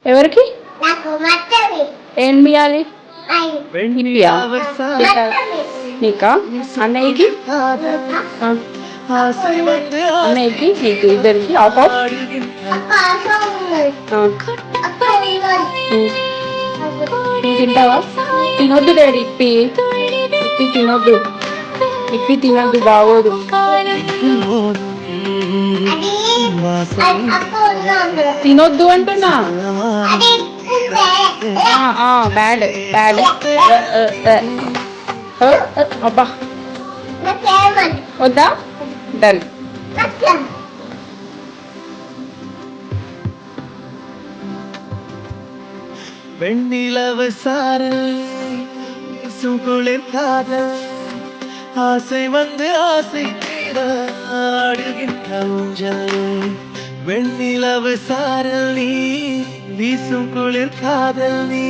ఎవరికి ఏం బియ్యాలి ఇప్పియా నీకా అన్నయ్యకి అన్నయ్యకి నీకు ఇద్దరికి ఆఫ్ నువ్వు తింటావా తినొద్దు డాడీ ఇప్పి ఇప్పి తినొద్దు ఇప్పి తినొద్దు బాగోదు తినొద్దు అంటున్నా బ్యాడ్ బ్యాడ్ అబ్బా వద్దా డన్ வெண்ணிலவு சாரல் குளிர் காதல் ஆசை வந்து ஆசை தீர ஆடுகின்ற ஊஞ்சல் வெண்ணிலவு சாரல் நீ வீசும் குளிர் காதல் நீ